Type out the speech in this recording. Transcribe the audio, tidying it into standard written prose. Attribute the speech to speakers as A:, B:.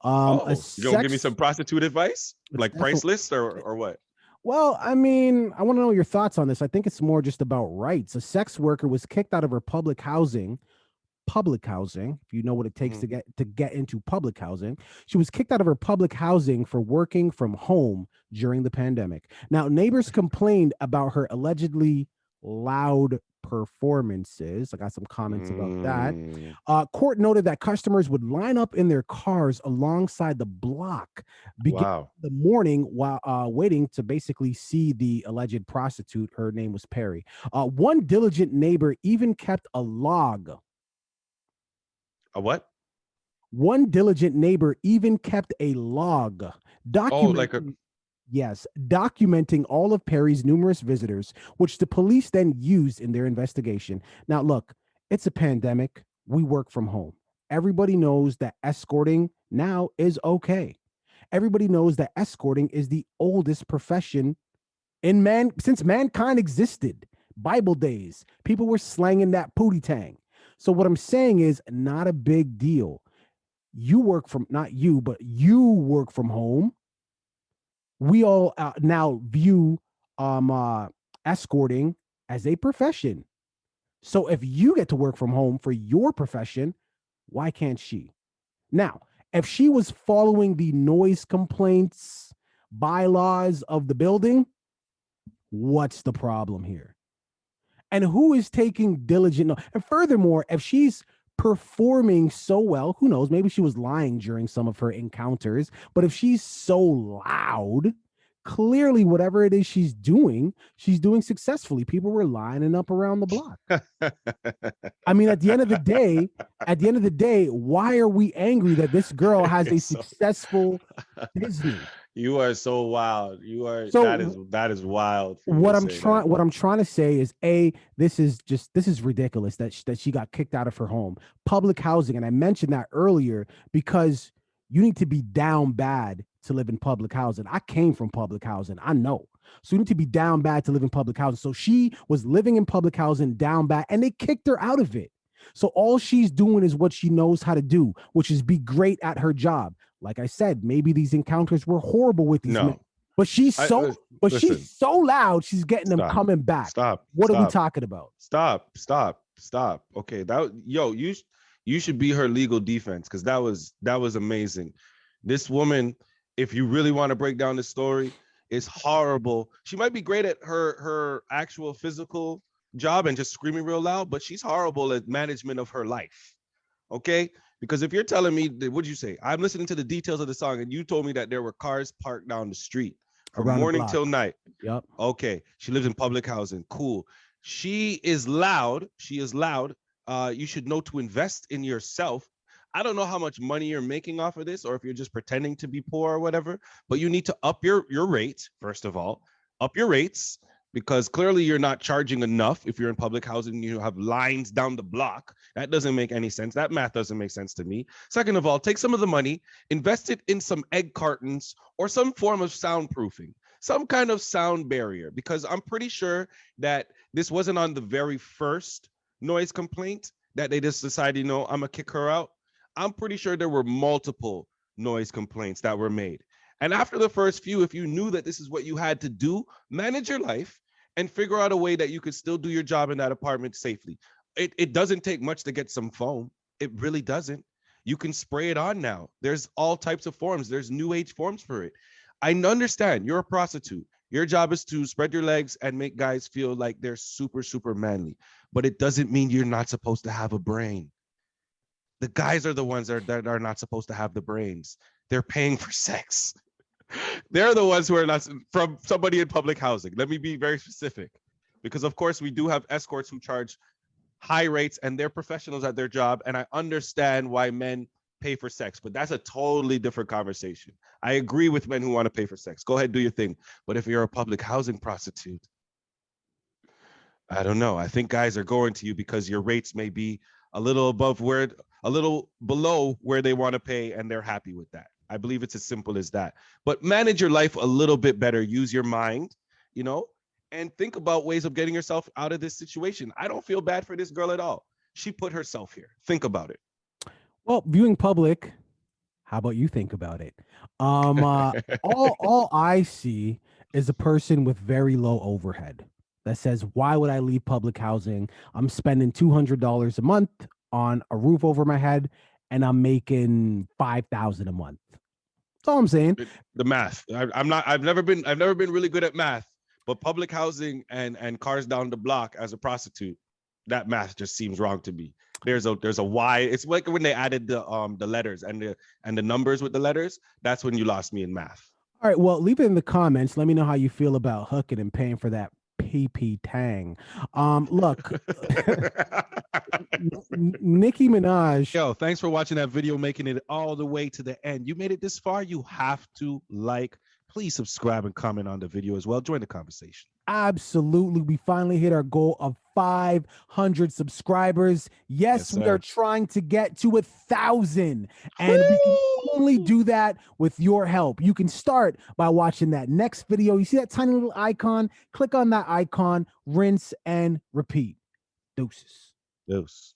A: A
B: Oh, you gonna give me
A: sex,
B: some prostitute advice,
A: it's
B: like price
A: definitely,
B: list or what?
A: well, I mean, I want to know your thoughts on this. I think it's more just about rights. A sex worker was kicked out of her public housing, if you know what it takes
B: Mhm.
A: to get into public housing. She was kicked out of her public housing for working from home during the pandemic. Now, neighbors complained about her allegedly loud performances. I got some comments about that.
B: Mm,
A: Court noted that customers would line up in their cars alongside the block, begin
B: wow.
A: the morning while waiting to basically see the alleged prostitute. Her name was Perry. One diligent neighbor even kept a log.
B: A what?
A: One diligent neighbor even kept a log
B: Oh, like a
A: documenting, yes, documenting all of Perry's numerous visitors, which the police then used in their investigation. Now, look, it's a pandemic. We work from home. Everybody knows that escorting now is okay. Everybody knows that escorting is the oldest profession in man since mankind existed. Bible days, people were slanging that pootie tang. So what I'm saying is not a big deal. You work from, not you, but you work from home. We all now view escorting as a profession. So if you get to work from home for your profession, why can't she? Now, if she was following the noise complaints bylaws of the building, what's the problem here? And who is taking diligent note? And furthermore, if she's performing so well, who knows? Maybe she was lying during some of her encounters. But if she's so loud, clearly whatever it is she's doing successfully. People were lining up around the block. I mean, at the end of the day, why are we angry that this girl has a
B: so
A: successful business?
B: you are so wild. You are
A: So
B: that is wild for you to say that.
A: what I'm trying to say is this is ridiculous that she got kicked out of her home. Public housing, and I mentioned that earlier because you need to be down bad to live in public housing. I came from public housing. I know. So you need to be down bad to live in public housing. So she was living in public housing down bad and they kicked her out of it. So all she's doing is what she knows how to do, which is be great at her job. Like I said, maybe these encounters were horrible with these men,
B: No.
A: but
B: I
A: she's
B: listen.
A: so loud, she's getting them
B: Stop.
A: coming back.
B: Stop.
A: What are we
B: Stop.
A: talking about?
B: Stop. Stop. Stop. Okay, you should be her legal defense because that was amazing. This woman, if you really want to break down the story, is horrible. She might be great at her actual physical job and just screaming real loud, but she's horrible at management of her life. Okay? Because if you're telling me that, what'd you say? I'm listening to the details of the song, and you told me that there were cars parked down the street from
A: Around the
B: morning
A: block.
B: till night.
A: Yep.
B: Okay. She lives in public housing. Cool. She is loud. She is loud. You should know to invest in yourself. I don't know how much money you're making off of this, or if you're just pretending to be poor or whatever, but you need to up your rates, first of all. Up your rates because clearly you're not charging enough if you're in public housing. You have lines down the block. That doesn't make any sense. That math doesn't make sense to me. Second of all, take some of the money, invest it in some egg cartons or some form of soundproofing, some kind of sound barrier, because I'm pretty sure that this wasn't on the very first noise complaint that they just decided, I'm gonna kick her out. I'm pretty sure there were multiple noise complaints that were made. And after the first few, if you knew that this is what you had to do, manage your life and figure out a way that you could still do your job in that apartment safely. It doesn't take much to get some foam. It really doesn't. You can spray it on now. There's all types of forms. There's new age forms for it. I understand you're a prostitute. Your job is to spread your legs and make guys feel like they're super, super manly. But it doesn't mean you're not supposed to have a brain. The guys are the ones that are not supposed to have the brains. They're paying for sex. They're the ones who are not from somebody in public housing. Let me be very specific. Because, of course, we do have escorts who charge high rates and they're professionals at their job. And I understand why men pay for sex, but that's a totally different conversation. I agree with men who want to pay for sex. Go ahead, do your thing. But if you're a public housing prostitute, I don't know. I think guys are going to you because your rates may be a little a little below where they want to pay, and they're happy with that. I believe it's as simple as that. But manage your life a little bit better. Use your mind, you know, and think about ways of getting yourself out of this situation. I don't feel bad for this girl at all. She put herself here. Think about it.
A: Well, viewing public How about you think about it? All I see is a person with very low overhead that says, "Why would I leave public housing? I'm spending $200 a month on a roof over my head, and I'm making 5,000 a month." That's all I'm saying.
B: The math. I'm not. I've never been really good at math. But public housing and cars down the block as a prostitute, that math just seems wrong to me. There's a why. It's like when they added the letters and the numbers with the letters. That's when you lost me in math.
A: All right. Well, leave it in the comments. Let me know how you feel about hooking and paying for that PP tang. Look, Nicki Minaj.
B: Yo, thanks for watching that video, making it all the way to the end. You made it this far, you have to like. Please subscribe and comment on the video as well. Join the conversation.
A: Absolutely. We finally hit our goal of 500 subscribers. Yes, we are trying to get to 1,000, and we can only do that with your help. You can start by watching that next video. You see that tiny little icon? Click on that icon, rinse and repeat. Deuces.
B: Deuce.